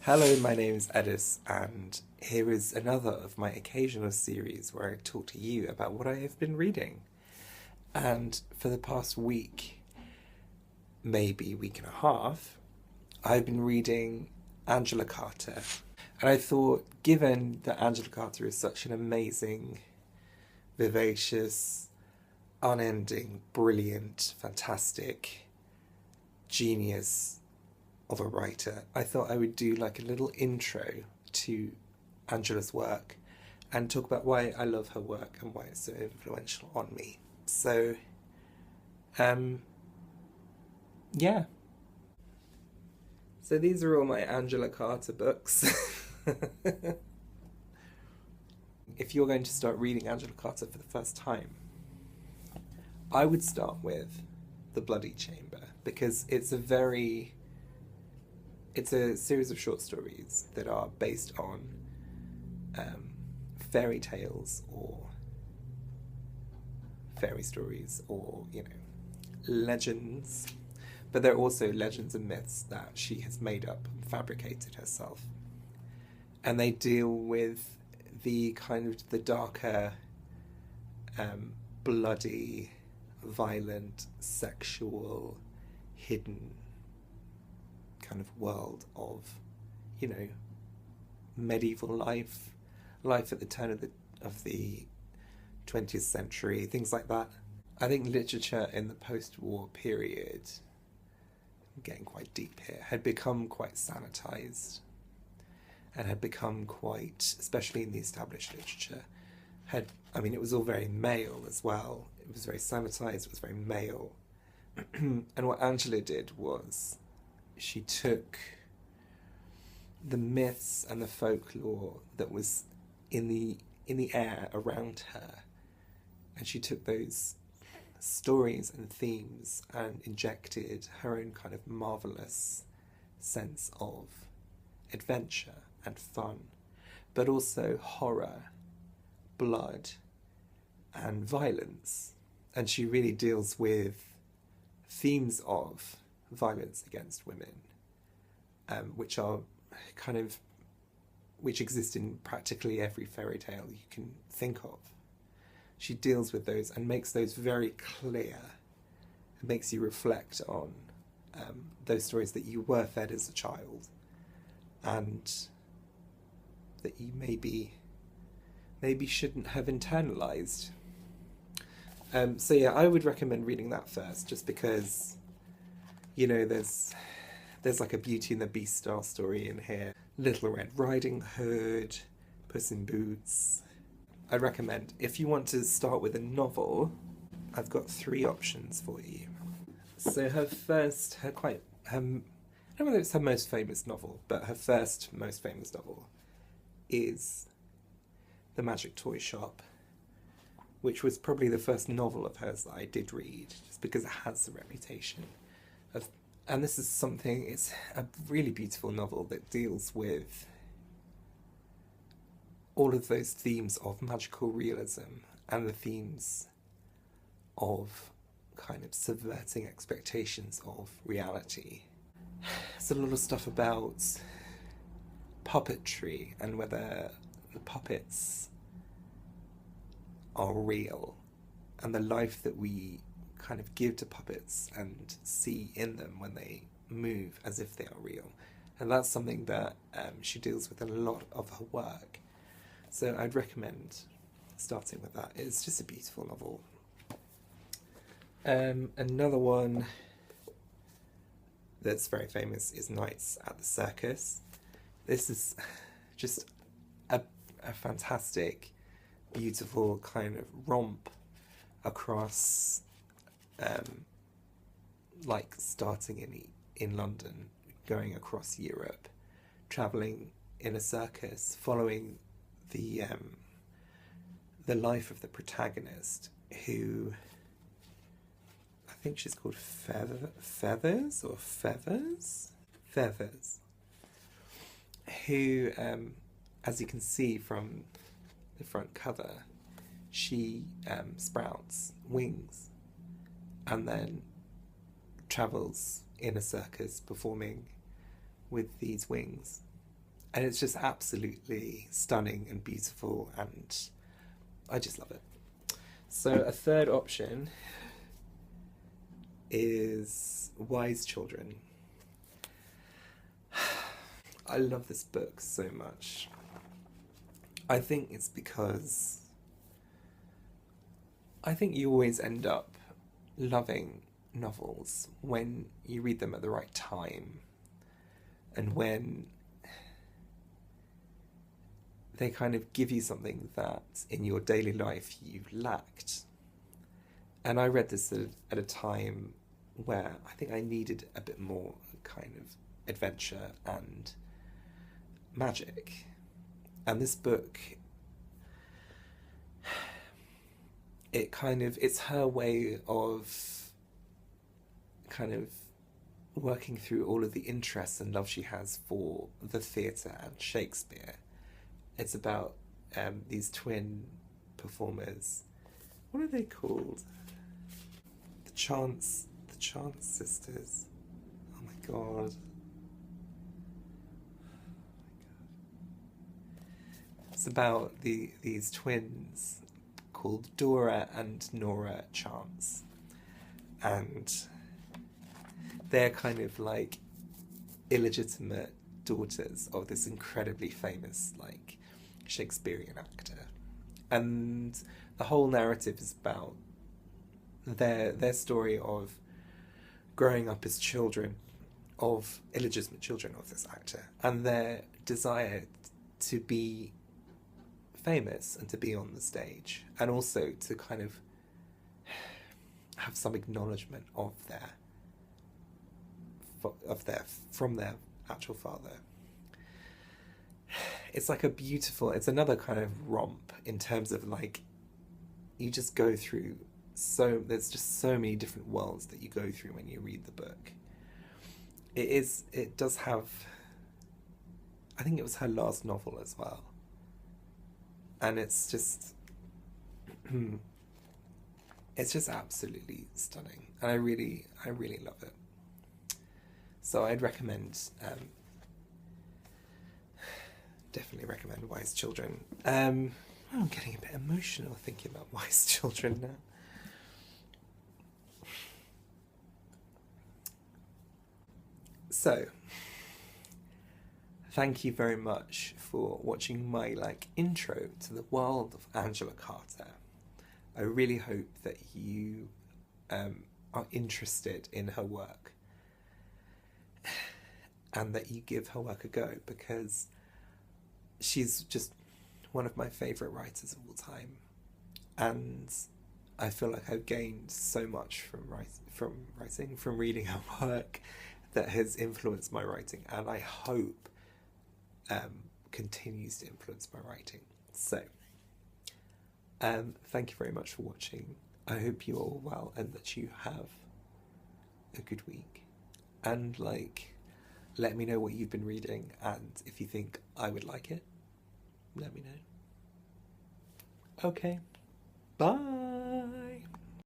Hello, my name is Eddus, and here is another of my occasional series where I talk to you about what I have been reading. And for the past week, maybe week and a half, I've been reading Angela Carter. And I thought, given that Angela Carter is such an amazing, vivacious, unending, brilliant, fantastic, genius of a writer, I thought I would do like a little intro to Angela's work and talk about why I love her work and why it's so influential on me. So, yeah. So these are all my Angela Carter books. If you're going to start reading Angela Carter for the first time, I would start with The Bloody Chamber, because it's a series of short stories that are based on fairy tales or fairy stories or, legends. But they're also legends and myths that she has made up and fabricated herself. And they deal with the kind of the darker, bloody, violent, sexual, hidden kind of world of, medieval life at the turn of the 20th century, things like that. I think literature in the post-war period, I'm getting quite deep here, had become quite sanitized and had become quite, especially in the established literature, it was all very male as well. It was very sanitized, it was very male. And what Angela did was she took the myths and the folklore that was in the air around her, and she took those stories and themes and injected her own kind of marvelous sense of adventure and fun, but also horror, blood, and violence. And she really deals with themes of violence against women, which exist in practically every fairy tale you can think of. She deals with those and makes those very clear. It makes you reflect on those stories that you were fed as a child and that you maybe shouldn't have internalized. So yeah, I would recommend reading that first, just because there's like a Beauty and the Beast style story in here. Little Red Riding Hood, Puss in Boots. I'd recommend, if you want to start with a novel, I've got 3 options for you. So I don't know whether it's her most famous novel, but her first most famous novel is The Magic Toy Shop, which was probably the first novel of hers that I did read, just because it has the reputation of. And this is it's a really beautiful novel that deals with all of those themes of magical realism and the themes of kind of subverting expectations of reality. There's a lot of stuff about puppetry and whether the puppets are real, and the life that we kind of give to puppets and see in them when they move as if they are real. And that's something that she deals with in a lot of her work. So I'd recommend starting with that. It's just a beautiful novel. Another one that's very famous is Nights at the Circus. This is just a fantastic, beautiful kind of romp across starting in London, going across Europe, travelling in a circus, following the life of the protagonist, who I think she's called Feathers, who, as you can see from the front cover, she sprouts wings and then travels in a circus performing with these wings And it's just absolutely stunning and beautiful, and I just love it. So a third option is Wise Children. I love this book so much. I think it's because I think you always end up loving novels when you read them at the right time, and when they kind of give you something that in your daily life you've lacked. And I read this at a time where I think I needed a bit more kind of adventure and magic. And this book, it's her way of kind of working through all of the interests and love she has for the theatre and Shakespeare. It's about these twin performers. What are they called? The Chance sisters. Oh my god. It's about these twins called Dora and Nora Chance. And they're kind of like illegitimate daughters of this incredibly famous like Shakespearean actor. And the whole narrative is about their story of growing up as children of illegitimate children of this actor, and their desire to be famous and to be on the stage, and also to kind of have some acknowledgement of from their actual father. It's like it's another kind of romp in terms of like, you just go through there's just so many different worlds that you go through when you read the book. It does have, I think it was her last novel as well. And it's just absolutely stunning. And I really love it. So I'd recommend, definitely recommend Wise Children. I'm getting a bit emotional thinking about Wise Children now. So, thank you very much for watching my intro to the world of Angela Carter. I really hope that you are interested in her work and that you give her work a go, because she's just one of my favourite writers of all time, and I feel like I've gained so much from reading her work that has influenced my writing, and I hope continues to influence my writing. So, thank you very much for watching. I hope you're all well and that you have a good week. And let me know what you've been reading, and if you think I would like it, let me know. Okay, bye!